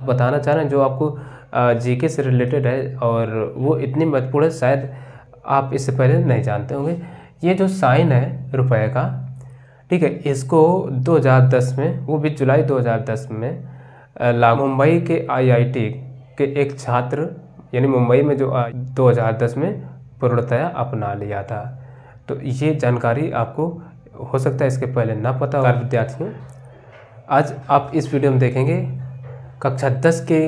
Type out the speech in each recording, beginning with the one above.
बताना चाह रहे हैं जो आपको जीके से रिलेटेड है और वो इतनी महत्वपूर्ण है, शायद आप इससे पहले नहीं जानते होंगे। ये जो साइन है रुपए का, ठीक है, इसको 2010 में, वो भी जुलाई 2010 में मुंबई के आईआईटी के एक छात्र, यानी मुंबई में जो 2010 में पूर्णतया अपना लिया था। तो ये जानकारी आपको हो सकता है इसके पहले ना पता हो। विद्यार्थियों, आज आप इस वीडियो में देखेंगे कक्षा 10 के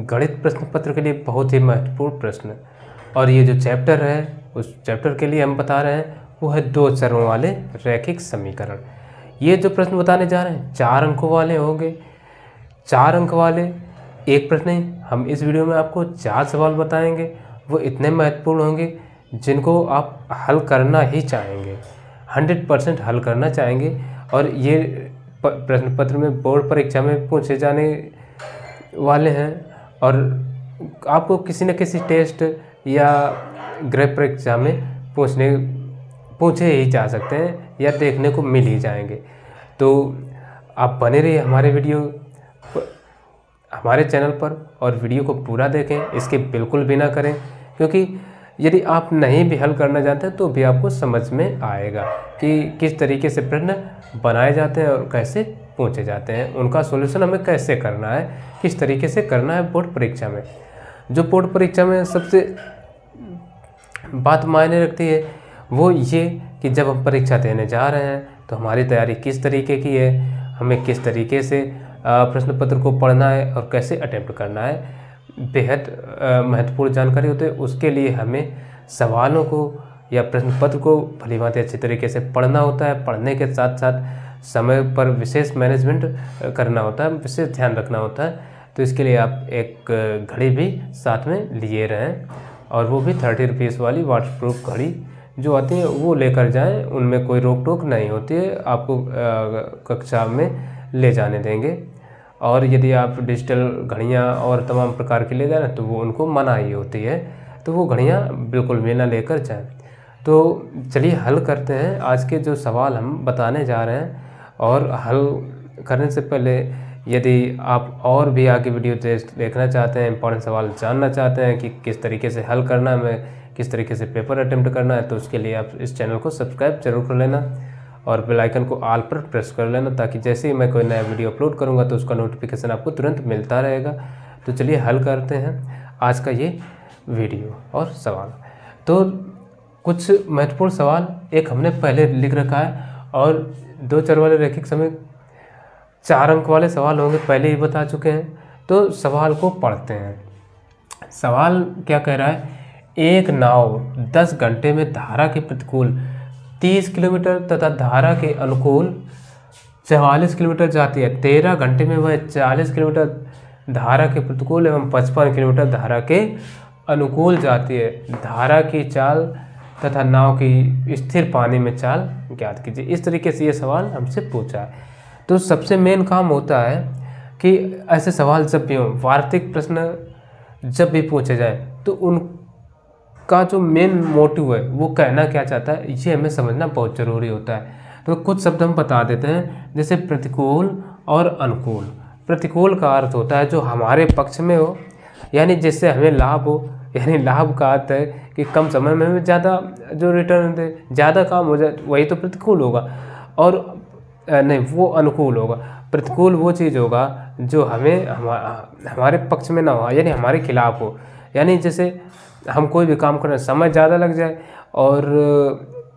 गणित प्रश्न पत्र के लिए बहुत ही महत्वपूर्ण प्रश्न, और ये जो चैप्टर है उस चैप्टर के लिए हम बता रहे हैं वो है 2 चरों वाले रैखिक समीकरण। ये जो प्रश्न बताने जा रहे हैं 4 अंकों वाले होंगे। 4 अंक वाले एक प्रश्न नहीं, हम इस वीडियो में आपको 4 सवाल बताएंगे। वो इतने महत्वपूर्ण होंगे जिनको आप हल करना ही चाहेंगे, 100% हल करना चाहेंगे। और ये प्रश्न पत्र में बोर्ड परीक्षा में पूछे जाने वाले हैं, और आपको किसी न किसी टेस्ट या गृह परीक्षा में पूछे ही जा सकते हैं या देखने को मिल ही जाएंगे। तो आप बने रहिए हमारे चैनल पर और वीडियो को पूरा देखें, इसके बिल्कुल भी ना करें, क्योंकि यदि आप नहीं भी हल करना जानते तो भी आपको समझ में आएगा कि किस तरीके से प्रश्न बनाए जाते हैं और कैसे पूछे जाते हैं, उनका सॉल्यूशन हमें कैसे करना है, किस तरीके से करना है बोर्ड परीक्षा में। जो बोर्ड परीक्षा में सबसे बात मायने रखती है वो ये कि जब हम परीक्षा देने जा रहे हैं तो हमारी तैयारी किस तरीके की है, हमें किस तरीके से प्रश्न पत्र को पढ़ना है और कैसे अटेम्प्ट करना है, बेहद महत्वपूर्ण जानकारी होती है। उसके लिए हमें सवालों को या प्रश्न पत्र को भलीभांति अच्छी तरीके से पढ़ना होता है। पढ़ने के साथ साथ समय पर विशेष मैनेजमेंट करना होता है, विशेष ध्यान रखना होता है। तो इसके लिए आप एक घड़ी भी साथ में लिए रहें, और वो भी 30 रुपीज़ वाली वाटरप्रूफ घड़ी जो आती है वो लेकर जाएं। उनमें कोई रोक टोक नहीं होती है, आपको कक्षा में ले जाने देंगे। और यदि आप डिजिटल घड़ियाँ और तमाम प्रकार की ले जाएं तो वो उनको मनाही होती है, तो वो घड़ियाँ बिल्कुल भी ना लेकर जाएं। तो चलिए हल करते हैं आज के जो सवाल हम बताने जा रहे हैं। और हल करने से पहले यदि आप और भी आगे वीडियो देखना चाहते हैं, इंपॉर्टेंट सवाल जानना चाहते हैं कि किस तरीके से हल करना है, हमें किस तरीके से पेपर अटेम्प्ट करना है, तो उसके लिए आप इस चैनल को सब्सक्राइब जरूर कर लेना और बेल आइकन को ऑल पर प्रेस कर लेना, ताकि जैसे ही मैं कोई नया वीडियो अपलोड करूंगा तो उसका नोटिफिकेशन आपको तुरंत मिलता रहेगा। तो चलिए हल करते हैं आज का ये वीडियो और सवाल। तो कुछ महत्वपूर्ण सवाल एक हमने पहले लिख रखा है, और 2 चर वाले रैखिक समीकरण 4 अंक वाले सवाल होंगे, पहले ही बता चुके हैं। तो सवाल को पढ़ते हैं। सवाल क्या कह रहा है, एक नाव 10 घंटे में धारा के प्रतिकूल 30 किलोमीटर तथा धारा के अनुकूल 44 किलोमीटर जाती है। 13 घंटे में वह 40 किलोमीटर धारा के प्रतिकूल एवं 55 किलोमीटर धारा के अनुकूल जाती है। धारा की चाल तथा नाव की स्थिर पानी में चाल ज्ञात कीजिए। इस तरीके से ये सवाल हमसे पूछा है। तो सबसे मेन काम होता है कि ऐसे सवाल जब भी हों, वार्षिक प्रश्न जब भी पूछे जाए, तो उनका जो मेन मोटिव है वो कहना क्या चाहता है ये हमें समझना बहुत ज़रूरी होता है। तो कुछ शब्द हम बता देते हैं, जैसे प्रतिकूल और अनुकूल। प्रतिकूल का अर्थ होता है जो हमारे पक्ष में हो, यानी जिससे हमें लाभ हो, यानी लाभ का अर्थ है कि कम समय में हमें ज़्यादा जो रिटर्न दे, ज़्यादा काम हो जाए, वही तो प्रतिकूल होगा। और नहीं, वो अनुकूल होगा। प्रतिकूल वो चीज़ होगा जो हमें हमारे पक्ष में ना हो, यानी हमारे खिलाफ हो। यानी जैसे हम कोई भी काम करें, समय ज़्यादा लग जाए और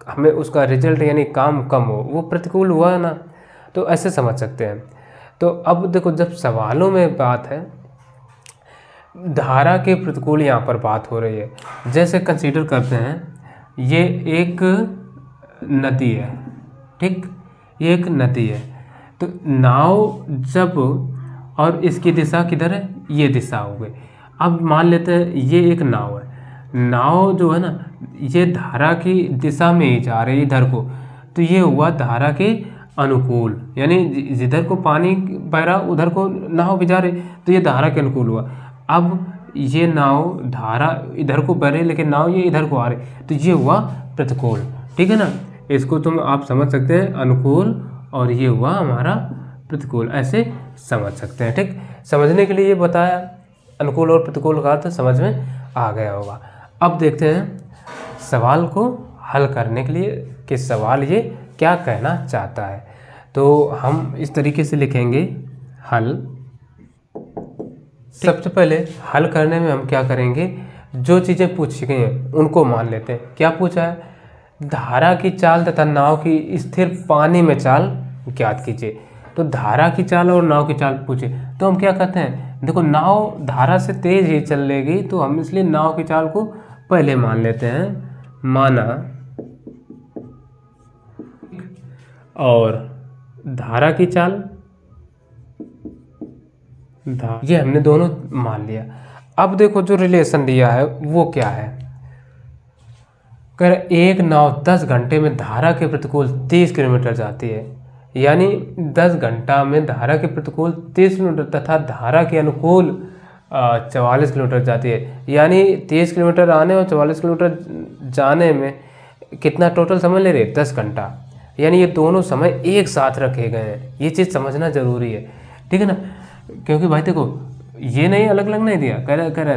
हमें उसका रिजल्ट यानी काम कम हो, वो प्रतिकूल हुआ है ना। तो ऐसे समझ सकते हैं। तो अब देखो, जब सवालों में बात है धारा के प्रतिकूल, यहाँ पर बात हो रही है। जैसे कंसीडर करते हैं ये एक नदी है, ठीक, ये एक नदी है। तो नाव जब, और इसकी दिशा किधर है, ये दिशा हो गई। अब मान लेते हैं ये एक नाव है। नाव जो है ना, ये धारा की दिशा में ही जा रही है इधर को, तो ये हुआ धारा के अनुकूल, यानी जिधर को पानी बह रहा उधर को नाव भी जा रही, तो ये धारा के अनुकूल हुआ। अब ये नाव, धारा इधर को बह रही लेकिन नाव ये इधर को आ रही, तो ये हुआ प्रतिकूल, ठीक है ना। इसको तुम आप समझ सकते हैं अनुकूल, और ये हुआ हमारा प्रतिकूल, ऐसे समझ सकते हैं। ठीक, समझने के लिए ये बताया, अनुकूल और प्रतिकूल का अर्थ समझ में आ गया होगा। अब देखते हैं सवाल को हल करने के लिए कि सवाल ये क्या कहना चाहता है। तो हम इस तरीके से लिखेंगे हल। सबसे पहले हल करने में हम क्या करेंगे, जो चीज़ें पूछी गई हैं उनको मान लेते हैं। क्या पूछा है, धारा की चाल तथा नाव की स्थिर पानी में चाल ज्ञात कीजिए। तो धारा की चाल और नाव की चाल पूछे तो हम क्या कहते हैं, देखो नाव धारा से तेज ही चलेगी, तो हम इसलिए नाव की चाल को पहले मान लेते हैं, माना, और धारा की चाल, ये हमने दोनों मान लिया। अब देखो जो रिलेशन दिया है वो क्या है, कर एक नाव 10 घंटे में धारा के प्रतिकूल 30 किलोमीटर जाती है, यानी 10 घंटा में धारा के प्रतिकूल 30 किलोमीटर तथा धारा के अनुकूल 44 किलोमीटर जाती है। यानी 30 किलोमीटर आने और 44 किलोमीटर जाने में कितना टोटल समय ले रही है, 10 घंटा। यानी ये दोनों समय एक साथ रखे गए हैं, ये चीज़ समझना जरूरी है। ठीक है ना, क्योंकि भाई देखो ये नहीं अलग अलग नहीं दिया, कह रहा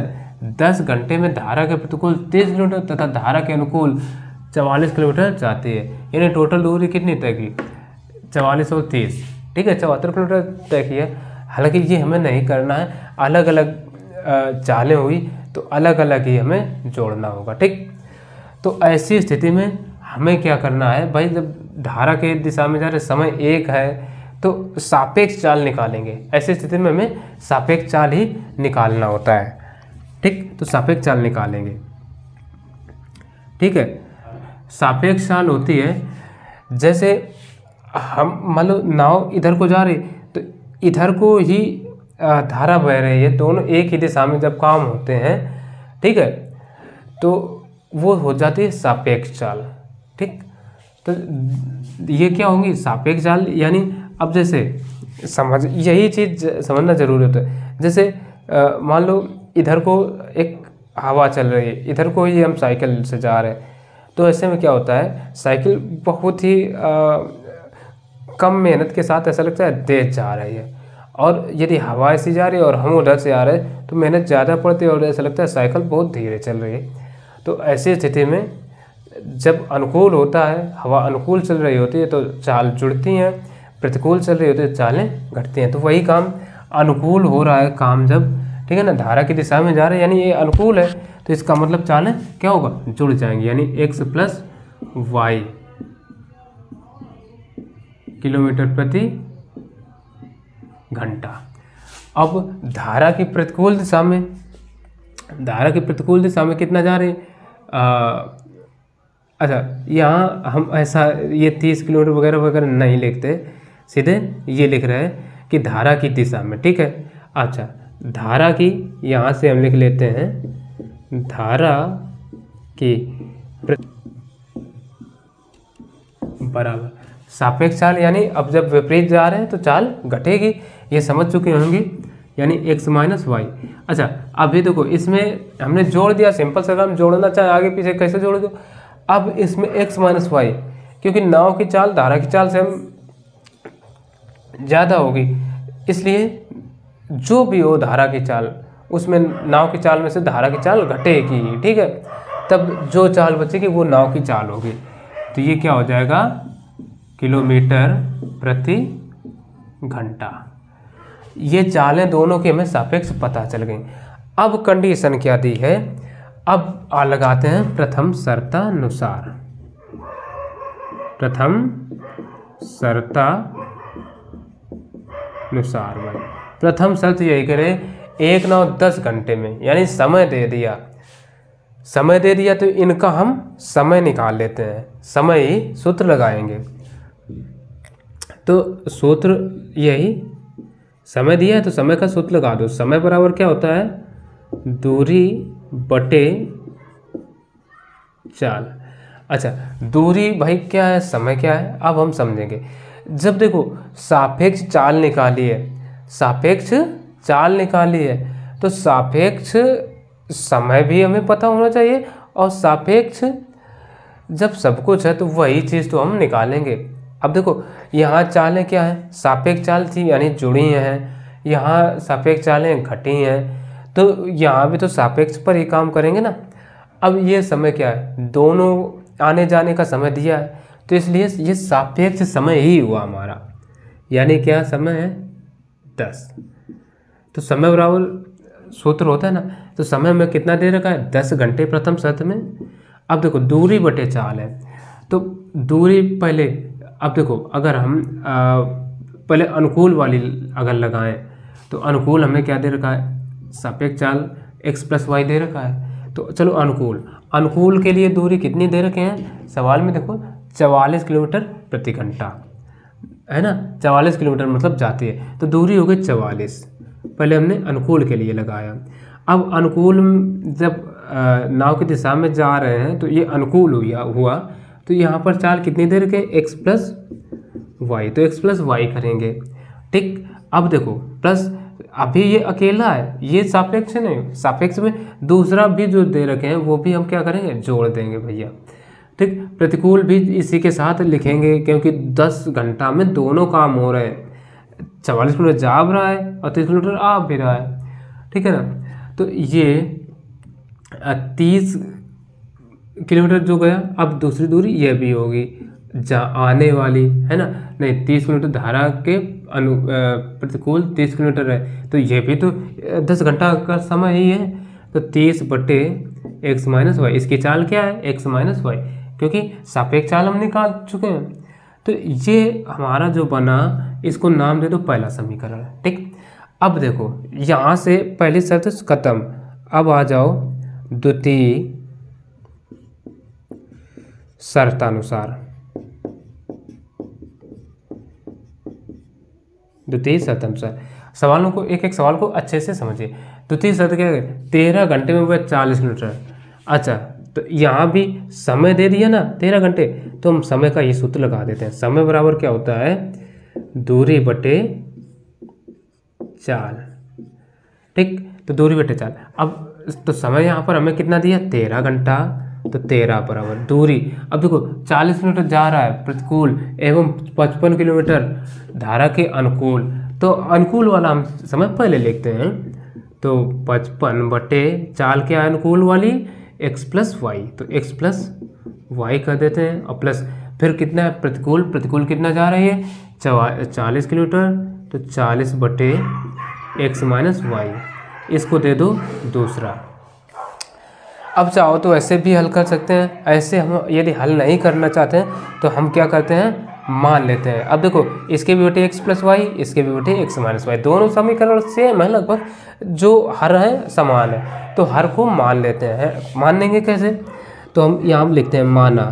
10 घंटे में धारा के प्रतिकूल 30 किलोमीटर तथा धारा के अनुकूल 44 किलोमीटर जाती है, यानी टोटल दूरी कितनी तय की, 44 और 30, ठीक है, 74 किलोमीटर तय किया। हालांकि ये हमें नहीं करना है, अलग अलग चालें हुई तो अलग अलग ही हमें जोड़ना होगा। ठीक, तो ऐसी स्थिति में हमें क्या करना है भाई, जब धारा के दिशा में जा रहे समय एक है तो सापेक्ष चाल निकालेंगे। ऐसी स्थिति में हमें सापेक्ष चाल ही निकालना होता है। ठीक, तो सापेक्ष चाल निकालेंगे। ठीक है, सापेक्ष चाल होती है जैसे हम मान लो नाव इधर को जा रही तो इधर को ही धारा बह रही है, दोनों एक ही दिशा में जब काम होते हैं, ठीक है, तो वो हो जाती है सापेक्ष चाल। ठीक, तो ये क्या होंगी, सापेक्ष चाल। यानी अब जैसे समझ, यही चीज़ समझना जरूरी होता है। जैसे मान लो इधर को एक हवा चल रही है, इधर को ही हम साइकिल से जा रहे हैं, तो ऐसे में क्या होता है, साइकिल बहुत ही कम मेहनत के साथ ऐसा लगता है तेज जा रही है, और यदि हवा ऐसी जा रही है और हम उधर से आ रहे हैं तो मेहनत ज़्यादा पड़ती है और ऐसा लगता है साइकिल बहुत धीरे चल रही है। तो ऐसी स्थिति में जब अनुकूल होता है, हवा अनुकूल चल रही होती है तो चाल जुड़ती हैं, प्रतिकूल चल रही होती है चालें घटती हैं। तो वही काम अनुकूल हो रहा है काम जब, ठीक है ना, धारा की दिशा में जा रहे हैं, यानी ये अनुकूल है, तो इसका मतलब चालें क्या होगा, जुड़ जाएंगी, यानी x प्लस वाई किलोमीटर प्रति घंटा। अब धारा की प्रतिकूल दिशा में, धारा की प्रतिकूल दिशा में कितना जा रही है, अच्छा यहाँ हम ऐसा ये 30 किलोमीटर वगैरह वगैरह नहीं लिखते, सीधे ये लिख रहे हैं कि धारा की दिशा में। ठीक है, अच्छा धारा की यहाँ से हम लिख लेते हैं धारा की बराबर सापेक्ष चाल, यानी अब जब विपरीत जा रहे हैं तो चाल घटेगी, ये समझ चुके होंगे, यानी x माइनस वाई। अच्छा अभी देखो इसमें हमने जोड़ दिया, सिंपल सा काम, जोड़ना चाहे आगे पीछे कैसे जोड़ दो। अब इसमें x माइनस वाई, क्योंकि नाव की चाल धारा की चाल से हम ज़्यादा होगी, इसलिए जो भी हो धारा की चाल उसमें नाव की चाल में से धारा की चाल घटेगी। ठीक है, तब जो चाल बचेगी वो नाव की चाल होगी। तो ये क्या हो जाएगा, किलोमीटर प्रति घंटा। ये चालें दोनों की हमें सापेक्ष पता चल गई। अब कंडीशन क्या दी है, अब लगाते हैं प्रथम शर्तानुसार। प्रथम शर्तानुसार भाई, प्रथम शर्त यही करें, एक नाव 10 घंटे में, यानी समय दे दिया, समय दे दिया तो इनका हम समय निकाल लेते हैं, समय ही सूत्र लगाएंगे। तो सूत्र यही, समय दिया है तो समय का सूत्र लगा दो। समय बराबर क्या होता है, दूरी बटे चाल। अच्छा दूरी भाई क्या है, समय क्या है, अब हम समझेंगे। जब देखो सापेक्ष चाल निकाली है, सापेक्ष चाल निकाली है, तो सापेक्ष समय भी हमें पता होना चाहिए, और सापेक्ष जब सब कुछ है तो वही चीज़ तो हम निकालेंगे। अब देखो यहाँ चालें क्या है, सापेक्ष चाल थी यानी जुड़ी हैं, यहाँ सापेक्ष चालें घटी हैं, तो यहाँ भी तो सापेक्ष पर ही काम करेंगे ना। अब ये समय क्या है, दोनों आने जाने का समय दिया है, तो इसलिए ये सापेक्ष समय ही हुआ हमारा, यानी क्या समय है 10। तो समय बराबर सूत्र होता है ना, तो समय में कितना दे रखा है 10 घंटे प्रथम शर्त में। अब देखो दूरी बटे चाल है, तो दूरी पहले, अब देखो अगर हम पहले अनुकूल वाली अगर लगाएं तो अनुकूल हमें क्या दे रखा है, सापेक्ष चाल x + y दे रखा है। तो चलो अनुकूल के लिए दूरी कितनी दे रखे हैं सवाल में, देखो 44 किलोमीटर प्रति घंटा है ना, 44 किलोमीटर मतलब जाती है, तो दूरी हो गई 44। पहले हमने अनुकूल के लिए लगाया। अब अनुकूल जब नाव की दिशा में जा रहे हैं तो ये अनुकूल हुआ, तो यहाँ पर चाल कितनी दे रखे x + y, तो x + y करेंगे। ठीक, अब देखो प्लस, अभी ये अकेला है, ये सापेक्ष नहीं, सापेक्ष में दूसरा भी जो दे रखे हैं वो भी हम क्या करेंगे, जोड़ देंगे भैया। ठीक, प्रतिकूल भी इसी के साथ लिखेंगे, क्योंकि 10 घंटा में दोनों काम हो रहे हैं, 44 किलोमीटर जा भी रहा है और 30 किलोमीटर आ भी रहा है, ठीक है ना। तो ये 30 किलोमीटर जो गया, अब दूसरी दूरी ये भी होगी आने वाली है ना, नहीं 30 किलोमीटर धारा के प्रतिकूल 30 किलोमीटर है, तो ये भी तो 10 घंटा का समय ही है, तो 30 बटे x - y, इसकी चाल क्या है x - y, क्योंकि सापेक्ष चाल हम निकाल चुके हैं। तो ये हमारा जो बना, इसको नाम दे दो पहला समीकरण। ठीक, अब देखो यहाँ से पहली शर्त खत्म, अब आ जाओ द्वितीय शर्तानुसार। द्वितीय शर्तानुसार सवालों को, एक एक सवाल को अच्छे से समझिए। द्वितीय शर्त क्या है, 13 घंटे में वह 40 किलोमीटर। अच्छा, तो यहाँ भी समय दे दिया ना 13 घंटे, तो हम समय का ये सूत्र लगा देते हैं। समय बराबर क्या होता है, दूरी बटे चाल। ठीक, तो दूरी बटे चाल। अब तो समय यहाँ पर हमें कितना दिया 13 घंटा, तो 13 बराबर दूरी। अब देखो 40 किलोमीटर जा रहा है प्रतिकूल एवं 55 किलोमीटर धारा के अनुकूल, तो अनुकूल वाला हम समय पहले लिखते हैं, तो 55 बटे चाल के अनुकूल वाली x + y, तो x + y कर देते हैं, और प्लस फिर कितना है प्रतिकूल कितना जा रही है 40 किलोमीटर, तो 40 बटे x - y, इसको दे दो दूसरा। अब चाहो तो ऐसे भी हल कर सकते हैं, ऐसे हम यदि हल नहीं करना चाहते हैं तो हम क्या करते हैं, मान लेते हैं। अब देखो इसके भी बटे x + y, इसके भी बटे x - y, दोनों समीकरण सेम है लगभग, जो हर है समान है, तो हर को मान लेते हैं। मान लेंगे कैसे, तो हम यहाँ लिखते हैं माना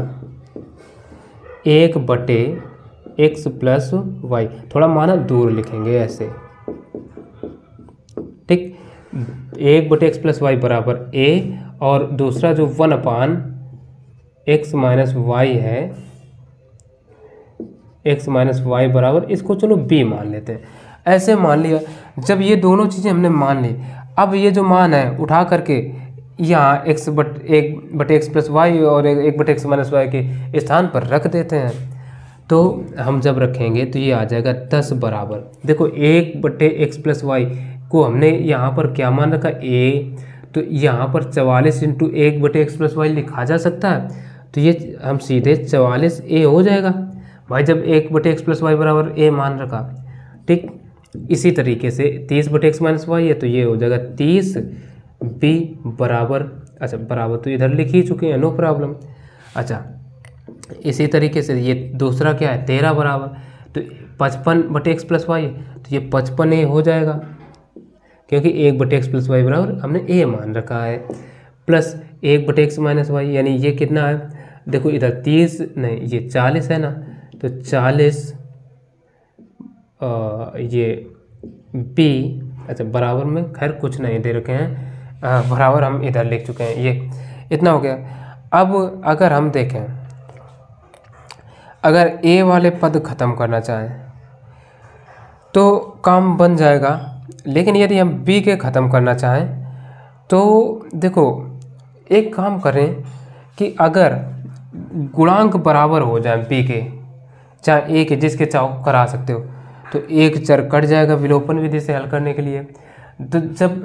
1 बटे x + y, थोड़ा माना दूर लिखेंगे ऐसे। ठीक, 1 बटे x + y बराबर a, और दूसरा जो 1/x - y है, x - y बराबर, इसको चलो b मान लेते हैं। ऐसे मान लिया, जब ये दोनों चीज़ें हमने मान ली, अब ये जो मान है उठा करके यहाँ 1 बटे x + y और 1 बटे x - y के स्थान पर रख देते हैं। तो हम जब रखेंगे तो ये आ जाएगा 10 बराबर, देखो 1 बटे x + y को हमने यहाँ पर क्या मान रखा a, तो यहाँ पर 44 × 1 बटे x + y लिखा जा सकता है, तो ये हम सीधे 44a हो जाएगा भाई, जब 1 बटे x + y बराबर a मान रखा। ठीक, इसी तरीके से 30 बटे x - y है, तो ये हो जाएगा 30b बराबर, अच्छा बराबर तो इधर लिख ही चुके हैं, नो प्रॉब्लम। अच्छा, इसी तरीके से ये दूसरा क्या है 13 बराबर, तो 55 बटे x + y, तो ये 55a हो जाएगा, क्योंकि 1 बटे x + y बराबर हमने a मान रखा है, प्लस 1 बटे x - y, यानी ये कितना है, देखो इधर 30 नहीं ये 40 है ना, तो 40 ये b, अच्छा बराबर में खैर कुछ नहीं दे रखे हैं, बराबर हम इधर लिख चुके हैं, ये इतना हो गया। अब अगर हम देखें, अगर a वाले पद ख़त्म करना चाहें तो काम बन जाएगा, लेकिन यदि हम b के ख़त्म करना चाहें तो देखो एक काम करें कि अगर गुणांक बराबर हो जाए b के, चाहे एक है, जिसके चाहो करा सकते हो। तो एक चर कट जाएगा विलोपन विधि से हल करने के लिए। तो जब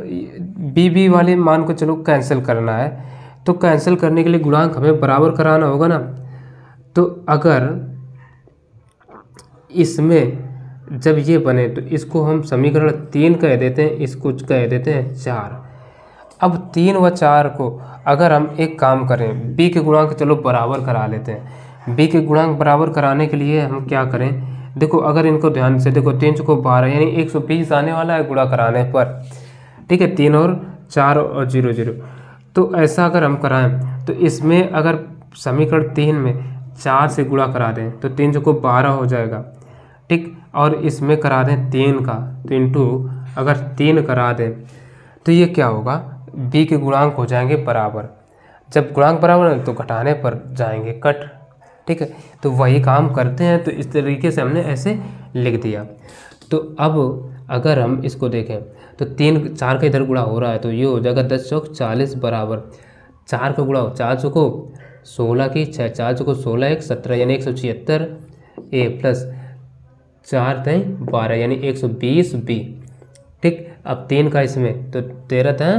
बी वाले मान को चलो कैंसिल करना है, तो कैंसिल करने के लिए गुणांक हमें बराबर कराना होगा ना। तो अगर इसमें जब ये बने तो इसको हम समीकरण 3 कह देते हैं, इसको कह देते हैं 4। अब 3 व 4 को अगर हम एक काम करें, बी के गुणांक चलो बराबर करा लेते हैं। बी के गुणांक बराबर कराने के लिए हम क्या करें, देखो अगर इनको ध्यान से देखो, 3 चौको 12 यानी 120 आने वाला है गुणा कराने पर, ठीक है। 3 और 4 और 0 0। तो ऐसा अगर हम कराएं तो इसमें अगर समीकरण 3 में 4 से गुणा करा दें तो 3 चौको 12 हो जाएगा, ठीक। और इसमें करा दें 3 का, तो इंटू अगर 3 करा दें तो ये क्या होगा, बी के गुणांक हो जाएंगे बराबर। जब गुणांक बराबर है तो घटाने पर जाएंगे कट, ठीक है। तो वही काम करते हैं, तो इस तरीके से हमने ऐसे लिख दिया। तो अब अगर हम इसको देखें तो 3 4 का इधर गुणा हो रहा है, तो ये हो जाएगा 10 चौक 40 बराबर 4 का गुणा हो 4 चौको 16 की 6, 4 चौको 16 1 17 यानी 176 ए प्लस 4 तय 12 यानी 120 बी, ठीक। अब 3 का इसमें तो 13 तय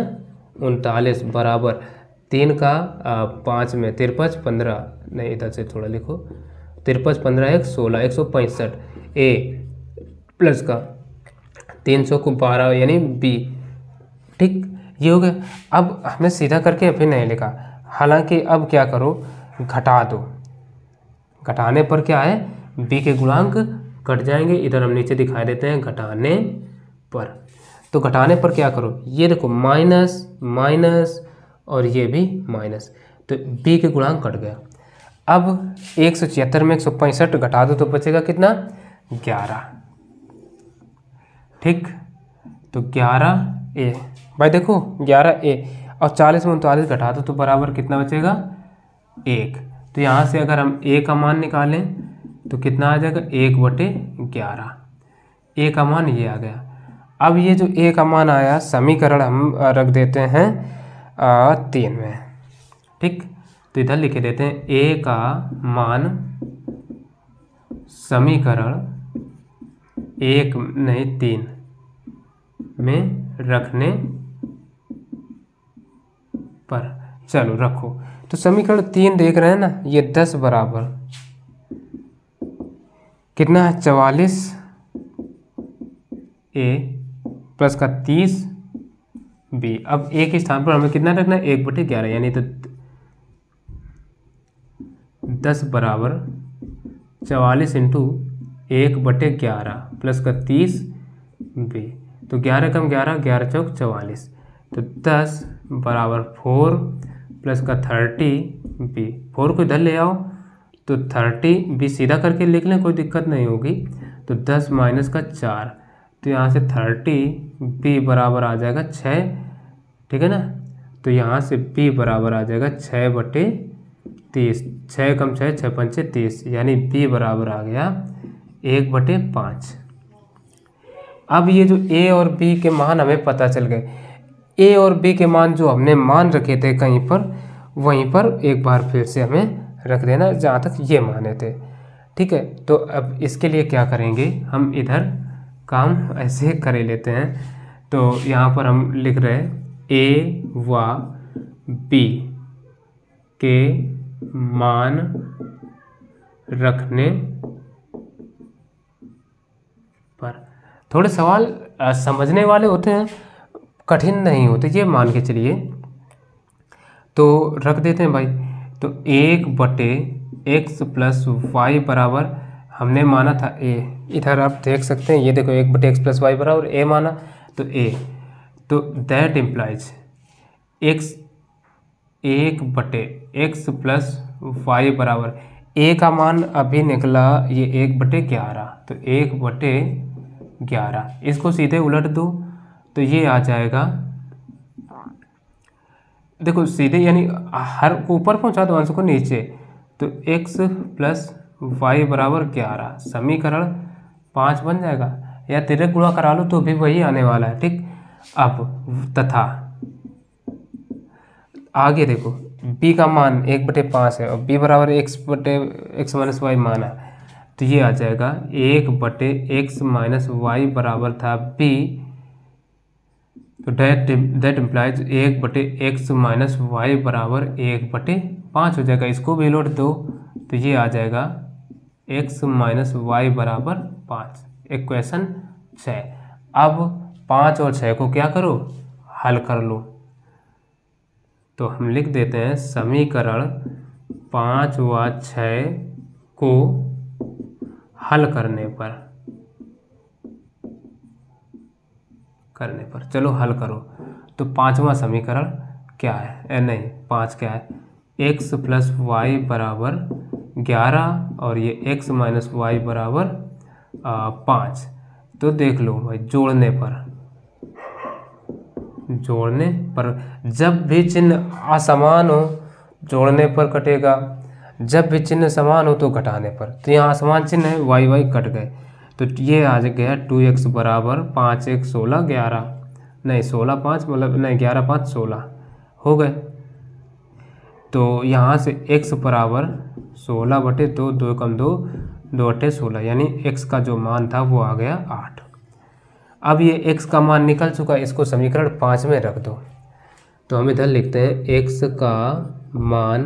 39 बराबर 3 का 5 में 53 15, नहीं इधर से थोड़ा लिखो, 53 15 1 16 165 ए प्लस का 300 को 12 यानी बी, ठीक। ये हो गया। अब हमें सीधा करके अभी नहीं लिखा, हालांकि अब क्या करो, घटा दो। घटाने पर क्या है, बी के गुणांक कट जाएंगे। इधर हम नीचे दिखाई देते हैं घटाने पर। तो घटाने पर क्या करो, ये देखो माइनस माइनस और ये भी माइनस, तो बी के गुणांक कट गया। अब 176 में 165 घटा दो तो बचेगा कितना, 11, ठीक। तो 11 ए, भाई देखो 11 ए, और 40 में 39 घटा दो तो बराबर कितना बचेगा, 1। तो यहाँ से अगर हम ए का मान निकालें तो कितना आ जाएगा, 1/11। ए का मान ये आ गया। अब ये जो ए का मान आया, समीकरण हम रख देते हैं 3 में, ठीक। तो इधर लिखे देते हैं ए का मान समीकरण 1 नहीं 3 में रखने पर, चलो रखो। तो समीकरण 3 देख रहे हैं ना, ये 10 बराबर कितना है, 44 ए प्लस का 30 बी। अब ए के स्थान पर हमें कितना रखना है, 1/11 यानी तो 10 बराबर 44 इंटू 1/11 प्लस का 30 बी। तो 11 कम 11, 11 चौक 44, तो 10 बराबर 4 प्लस का 30 बी। 4 को इधर ले आओ तो 30 बी सीधा करके लिख लें, कोई दिक्कत नहीं होगी। तो 10 माइनस का 4, तो यहाँ से 30 बी बराबर आ जाएगा 6, ठीक है ना। तो यहाँ से बी बराबर आ जाएगा 6/30, 6 कम 6 6 पंचे 30, यानी बी बराबर आ गया 1/5। अब ये जो ए और बी के मान हमें पता चल गए, ए और बी के मान जो हमने मान रखे थे कहीं पर, वहीं पर एक बार फिर से हमें रख देना जहाँ तक ये माने थे, ठीक है। तो अब इसके लिए क्या करेंगे, हम इधर काम ऐसे कर लेते हैं। तो यहाँ पर हम लिख रहे हैं ए व बी के मान रखने पर। थोड़े सवाल समझने वाले होते हैं, कठिन नहीं होते, ये मान के चलिए। तो रख देते हैं भाई। तो 1/x प्लस वाई बराबर हमने माना था ए, इधर आप देख सकते हैं, ये देखो 1/x प्लस वाई बराबर ए माना, तो ए, तो that implies x 1/x plus y बराबर, ए का मान अभी निकला ये 1/11, तो 1/11 इसको सीधे उलट दो तो ये आ जाएगा, देखो सीधे यानी हर को ऊपर पहुंचा दो अंश को नीचे, तो x प्लस वाई बराबर 11 समीकरण 5 बन जाएगा, या तिरक गुणा करा लो तो भी वही आने वाला है, ठीक। अब तथा आगे देखो b का मान 1/5 है और b बराबर x माइनस वाई माना, तो ये आ जाएगा 1/x माइनस वाई बराबर था b, तो that implies 1/x minus Y बराबर 1/5 हो जाएगा। इसको भी लोट दो तो ये आ जाएगा x माइनस वाई बराबर 5। इक्वेशन 6। अब 5 और 6 को क्या करो, हल कर लो। तो हम लिख देते हैं समीकरण 5 व 6 को हल करने पर चलो हल करो। तो 5वां समीकरण क्या है, नहीं 5 क्या है, x प्लस वाई बराबर 11 और ये x माइनस वाई बराबर 5। तो देख लो भाई, जोड़ने पर जब भी चिन्ह असमान हो जोड़ने पर कटेगा, जब भी चिन्ह समान हो तो घटाने पर। तो यहाँ असमान चिन्ह है, वाई वाई कट गए, तो ये आ गया 2x बराबर 5 1 16 11, नहीं 16 5 मतलब नहीं 11 5 16 हो गए। तो यहाँ से x बराबर 16/2, 2 कम 2, 2/16, यानी x का जो मान था वो आ गया 8। अब ये x का मान निकल चुका, इसको समीकरण 5 में रख दो। तो हम इधर लिखते हैं x का मान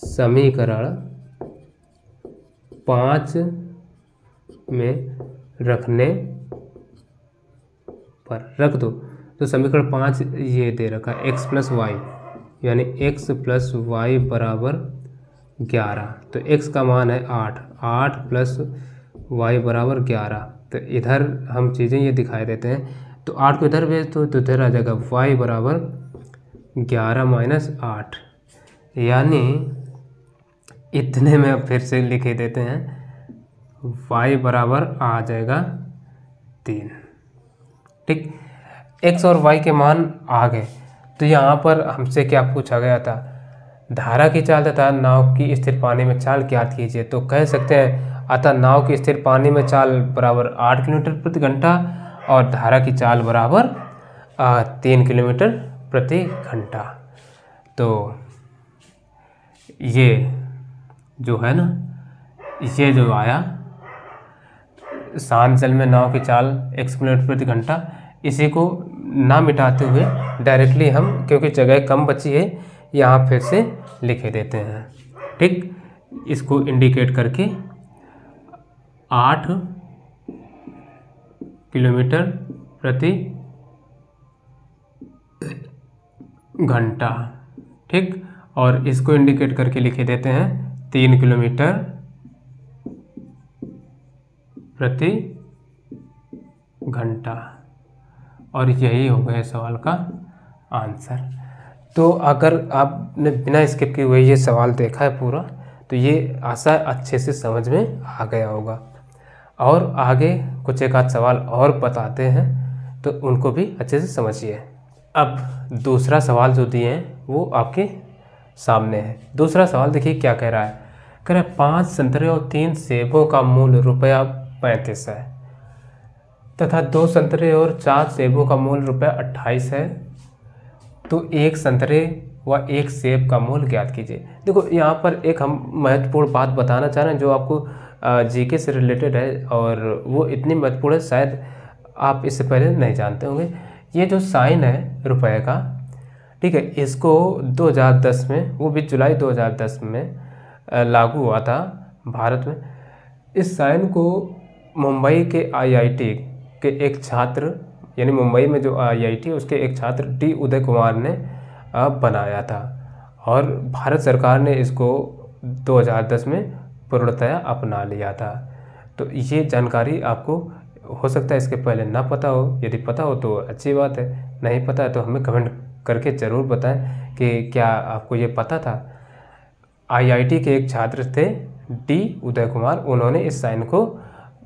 समीकरण 5 में रखने पर रख दो। तो समीकरण 5 ये दे रखा है x प्लस वाई, यानी x प्लस वाई बराबर 11। तो x का मान है 8 प्लस वाई बराबर 11। तो इधर हम चीज़ें ये दिखाई देते हैं, तो 8 को इधर भेज दो तो इधर आ जाएगा y बराबर 11 माइनस 8, यानी इतने में अब फिर से लिख देते हैं y बराबर आ जाएगा 3। ठीक, x और y के मान आ गए। तो यहाँ पर हमसे क्या पूछा गया था, धारा की चाल तथा नाव की स्थिर पानी में चाल ज्ञात कीजिए। तो कह सकते हैं अतः नाव की स्थिर पानी में चाल बराबर 8 किलोमीटर प्रति घंटा और धारा की चाल बराबर 3 किलोमीटर प्रति घंटा। तो ये जो है ना, ये जो आया शांत जल में नाव की चाल x किलोमीटर प्रति घंटा, इसी को ना मिटाते हुए डायरेक्टली हम, क्योंकि जगह कम बची है, यहाँ फिर से लिख देते हैं। ठीक, इसको इंडिकेट करके 8 किलोमीटर प्रति घंटा। ठीक, और इसको इंडिकेट करके लिख देते हैं 3 किलोमीटर प्रति घंटा। और यही हो गया सवाल का आंसर। तो अगर आपने बिना स्किप किए हुए ये सवाल देखा है पूरा, तो ये आशा अच्छे से समझ में आ गया होगा। और आगे कुछ एक आध सवाल और बताते हैं, तो उनको भी अच्छे से समझिए। अब दूसरा सवाल जो दिए हैं वो आपके सामने है। दूसरा सवाल देखिए क्या कह रहा है, कह रहा है 5 संतरे और 3 सेबों का मूल्य ₹35 है तथा 2 संतरे और 4 सेबों का मूल्य ₹28 है। तो 1 संतरे व 1 सेब का मूल्य ज्ञात कीजिए। देखो यहाँ पर एक हम महत्वपूर्ण बात बताना चाह रहे हैं जो आपको जीके से रिलेटेड है, और वो इतनी महत्वपूर्ण है शायद आप इससे पहले नहीं जानते होंगे। ये जो साइन है रुपए का, ठीक है, इसको 2010 में, वो भी जुलाई 2010 में लागू हुआ था भारत में। इस साइन को मुंबई के आईआईटी के एक छात्र, यानी मुंबई में जो आईआईटी उसके एक छात्र डी उदय कुमार ने बनाया था, और भारत सरकार ने इसको 2010 में पूर्णतया अपना लिया था। तो ये जानकारी आपको हो सकता है इसके पहले ना पता हो, यदि पता हो तो अच्छी बात है, नहीं पता है तो हमें कमेंट करके ज़रूर बताएं कि क्या आपको ये पता था। आईआईटी के एक छात्र थे डी उदय कुमार, उन्होंने इस साइन को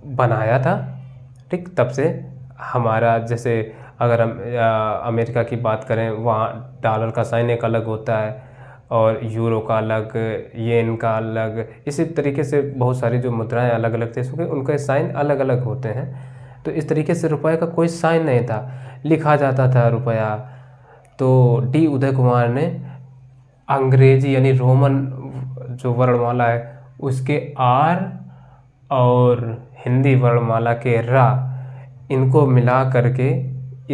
बनाया था। ठीक, तब से हमारा, जैसे अगर हम अमेरिका की बात करें, वहाँ डॉलर का साइन एक अलग होता है और यूरो का अलग, येन का अलग, इसी तरीके से बहुत सारी जो मुद्राएं अलग अलग देशों के, उनके साइन अलग अलग होते हैं। तो इस तरीके से रुपये का कोई साइन नहीं था, लिखा जाता था रुपया। तो डी उदय कुमार ने अंग्रेजी यानी रोमन जो वर्णमाला है उसके आर और हिंदी वर्णमाला के रा, इनको मिला करके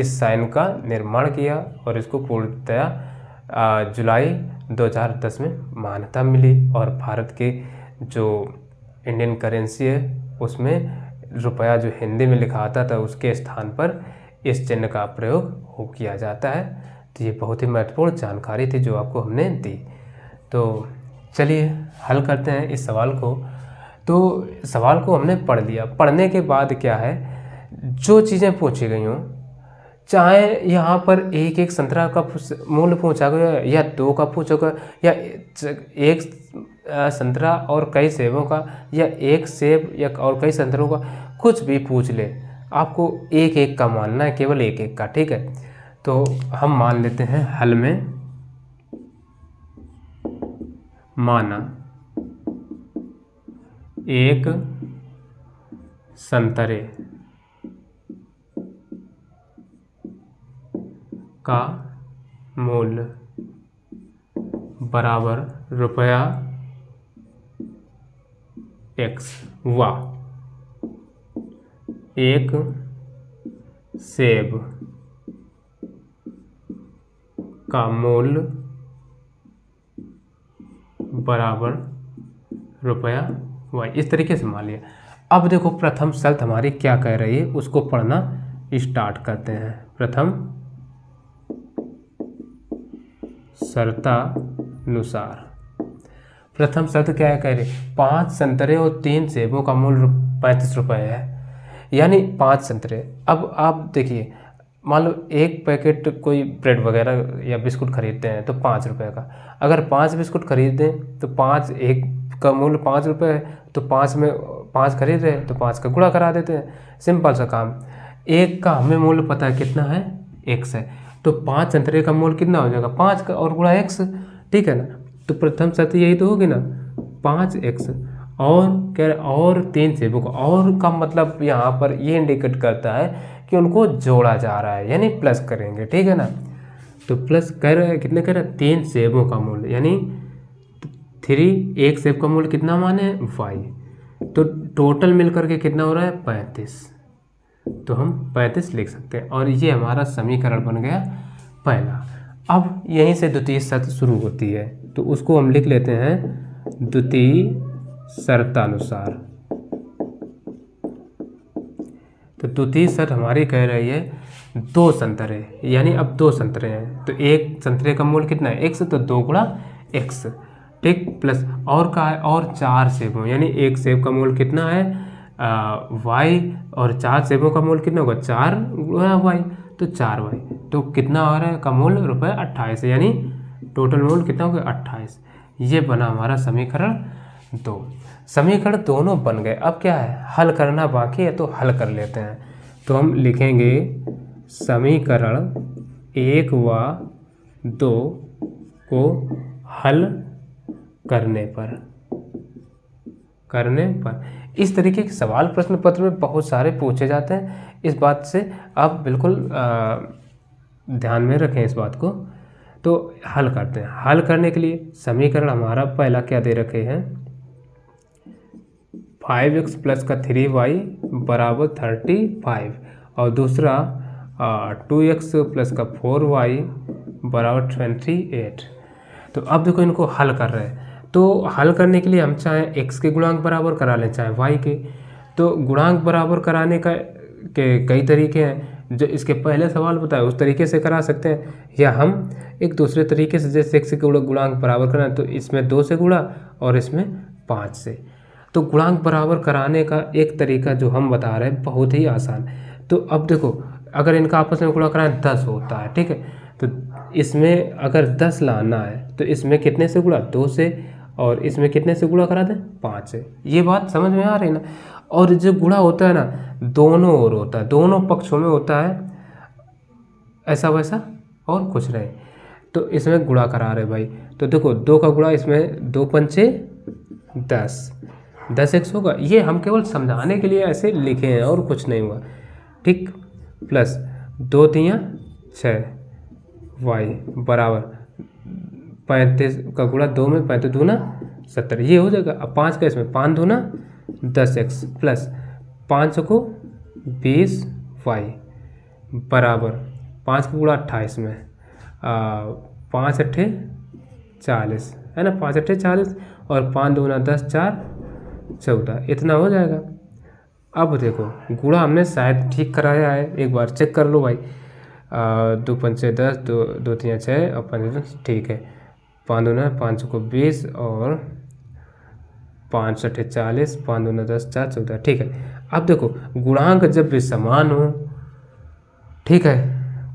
इस साइन का निर्माण किया और इसको पूर्णतया जुलाई 2010 में मान्यता मिली। और भारत के जो इंडियन करेंसी है उसमें रुपया जो हिंदी में लिखा आता था उसके स्थान पर इस चिन्ह का प्रयोग किया जाता है। तो ये बहुत ही महत्वपूर्ण जानकारी थी जो आपको हमने दी। तो चलिए हल करते हैं इस सवाल को। तो सवाल को हमने पढ़ लिया। पढ़ने के बाद क्या है, जो चीज़ें पूछी गई हों, चाहे यहाँ पर एक एक संतरा का मूल्य पूछा गया या 2 का पूछा गया या एक संतरा और कई सेबों का या एक सेब या और कई संतरों का, कुछ भी पूछ ले, आपको एक एक का मानना है, केवल एक एक का। ठीक है, तो हम मान लेते हैं हल में माना एक संतरे का मूल्य बराबर रुपया x व एक सेब का मूल्य बराबर रुपया y, इस तरीके से मान लिया। अब देखो प्रथम शर्त हमारी क्या कह रही है, उसको पढ़ना स्टार्ट करते हैं। प्रथम शर्तानुसार प्रथम शर्त क्या है, कह रही 5 संतरे और 3 सेबों का मूल्य 35 रुपये है, यानी 5 संतरे। अब आप देखिए, मान लो एक पैकेट कोई ब्रेड वगैरह या बिस्कुट खरीदते हैं तो 5 रुपये का, अगर 5 बिस्कुट खरीदें तो 5, एक का मूल्य 5 रुपये है, तो 5 में 5 खरीद रहे हैं तो 5 का गुणा करा देते हैं, सिंपल सा काम। एक का हमें मूल्य पता है कितना है, x है, तो 5 संतरे का मूल्य कितना हो जाएगा, 5 का और गुणा x, ठीक है ना। तो प्रथम शर्त यही तो होगी ना, 5x और कह रहे और 3 सेबों का, और का मतलब यहाँ पर ये इंडिकेट करता है कि उनको जोड़ा जा रहा है, यानी प्लस करेंगे, ठीक है ना। तो प्लस कर रहे हैं, कितने कर रहे हैं, 3 सेबों का मूल्य, यानी 3, एक सेब का मूल्य कितना माने y, तो टोटल मिलकर के कितना हो रहा है 35, तो हम 35 लिख सकते हैं और ये हमारा समीकरण बन गया पहला। अब यहीं से द्वितीय शर्त शुरू होती है, तो उसको हम लिख लेते हैं द्वितीय शर्तानुसार। तो द्वितीय शर्त हमारी कह रही है 2 संतरे, यानी अब 2 संतरे हैं तो एक संतरे का मूल्य कितना है x, तो 2 गुणा x, ठीक, प्लस और का है और 4 सेबों, यानी एक सेब का मूल्य कितना है y और 4 सेबों का मूल्य कितना होगा 4 गुणा y, तो 4y, तो कितना आ रहा है का मूल्य रुपये 28, यानी टोटल मूल्य कितना होगा 28। ये बना हमारा समीकरण 2। समीकरण दोनों बन गए, अब क्या है हल करना बाकी है, तो हल कर लेते हैं। तो हम लिखेंगे समीकरण 1 व 2 को हल करने पर इस तरीके के सवाल प्रश्न पत्र में बहुत सारे पूछे जाते हैं, इस बात से आप बिल्कुल ध्यान में रखें इस बात को। तो हल करते हैं। हल करने के लिए समीकरण हमारा पहला क्या दे रखे हैं, 5x प्लस का 3y बराबर 35 और दूसरा 2x प्लस का 4y बराबर 28। तो अब देखो इनको हल कर रहे हैं, तो हल करने के लिए हम चाहे x के गुणांक बराबर करा लें चाहे y के, तो गुणांक बराबर कराने का के कई तरीके हैं, जो इसके पहले सवाल बताए उस तरीके से करा सकते हैं, या हम एक दूसरे तरीके से, जैसे x के गुणांक बराबर कराना तो इसमें 2 से गुणा और इसमें 5 से। तो गुणांक बराबर कराने का एक तरीका जो हम बता रहे हैं बहुत ही आसान। तो अब देखो अगर इनका आपस में गुणा कराएं 10 होता है, ठीक है, तो इसमें अगर 10 लाना है तो इसमें कितने से गुणा 2 से, और इसमें कितने से गुणा करा दें 5 से। ये बात समझ में आ रही ना। और जो गुणा होता है ना दोनों ओर होता है, दोनों पक्षों में होता है, ऐसा वैसा और कुछ नहीं, तो इसमें गुणा करा रहे भाई। तो देखो 2 का गुणा, इसमें 2 पंचे 10x होगा, ये हम केवल समझाने के लिए ऐसे लिखे हैं और कुछ नहीं हुआ, ठीक, प्लस 2 तियाँ 6 y बराबर 35 का गुणा 2 में 35 दूना 70, ये हो जाएगा। अब 5 का इसमें 5 दूना 10x प्लस 5 को 20y बराबर 5 को गुणा 28 में 5 अट्ठे 40 है ना, 5 अट्ठे 40 और 5 दूना 10 4 14 इतना हो जाएगा। अब देखो गुणा हमने शायद ठीक कराया है, एक बार चेक कर लो भाई। 2 पंचे 10, 2 3 6 और 5 ठीक है। 5 दूना 5 को 20 और 5 अट्ठे 40, 5 दूना 10 4 14 ठीक है। अब देखो गुणांक जब भी समान हो ठीक है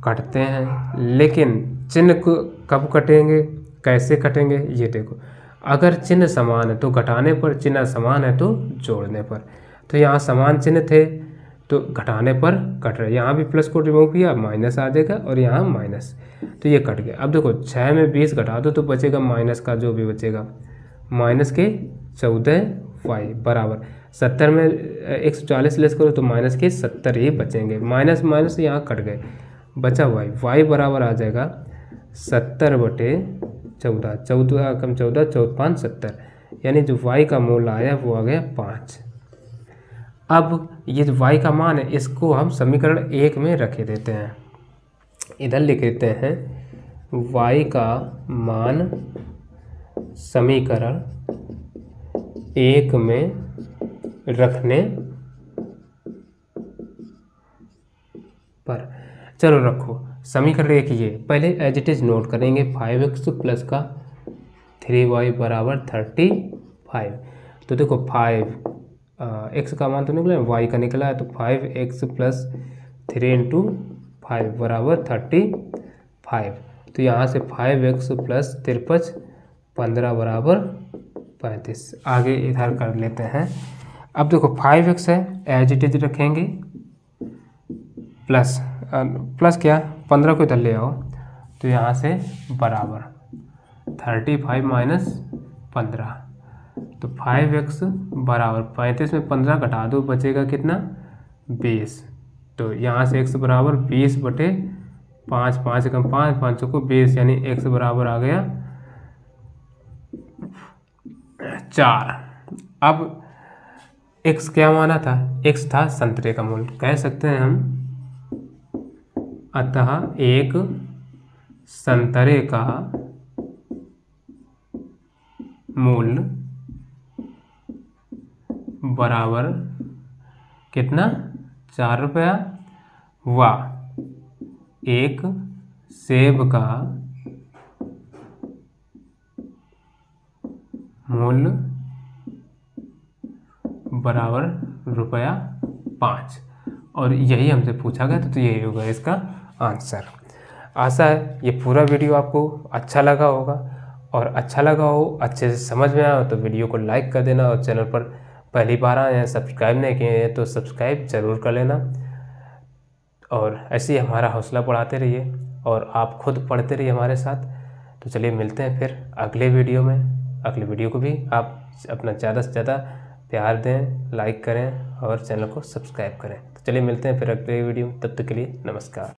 कटते हैं, लेकिन चिन्ह को कब कटेंगे, कैसे कटेंगे ये देखो। अगर चिन्ह समान है तो घटाने पर, चिन्ह समान है तो जोड़ने पर। तो यहाँ समान चिन्ह थे तो घटाने पर कट रहे, यहाँ भी प्लस को रिमूव किया माइनस आ जाएगा और यहाँ माइनस, तो ये कट गया। अब देखो 6 में 20 घटा दो तो बचेगा माइनस का जो भी बचेगा, माइनस के 14y बराबर 70 में 140 लेस करो तो माइनस के 70 ही बचेंगे। माइनस माइनस यहाँ कट गए, बचा y बराबर आ जाएगा 70/14, 14 कम 14 14 5 70, यानी जो y का मूल्य आया वो आ गया 5। अब ये जो y का मान है इसको हम समीकरण 1 में रखे देते हैं, इधर लिख देते हैं y का मान समीकरण 1 में रखने पर। चलो रखो समीकरण 1 ये पहले एज इट इज नोट करेंगे। 5x प्लस का 3y बराबर 35। तो देखो 5 x का मान तो निकला, y का निकला है, तो 5x प्लस 3 × 5 बराबर 35। तो यहाँ से 5x प्लस 53 15 बराबर 35। आगे इधर कर लेते हैं। अब देखो 5x है एज इट इज रखेंगे, प्लस क्या 15 को इधर ले आओ तो यहाँ से बराबर 35 माइनस 15, तो 5x बराबर 35 में 15 घटा दो बचेगा कितना 20। तो यहाँ से x बराबर 20/5, 5 कम 5 5 को 20, यानी x बराबर आ गया 4। अब x क्या माना था, x था संतरे का मूल्य, कह सकते हैं हम अतः एक संतरे का मूल्य बराबर कितना 4 रुपया, व एक सेब का मूल्य बराबर ₹5। और यही हमसे पूछा गया, तो यही होगा इसका आंसर। आशा है ये पूरा वीडियो आपको अच्छा लगा होगा, और अच्छा लगा हो, अच्छे से समझ में आया हो तो वीडियो को लाइक कर देना, और चैनल पर पहली बार आए हैं सब्सक्राइब नहीं किए हैं तो सब्सक्राइब ज़रूर कर लेना। और ऐसे ही हमारा हौसला बढ़ाते रहिए और आप खुद पढ़ते रहिए हमारे साथ। तो चलिए मिलते हैं फिर अगले वीडियो में। अगले वीडियो को भी आप अपना ज़्यादा से ज़्यादा प्यार दें, लाइक करें और चैनल को सब्सक्राइब करें। तो चलिए मिलते हैं फिर अगले वीडियो में, तब तक के लिए नमस्कार।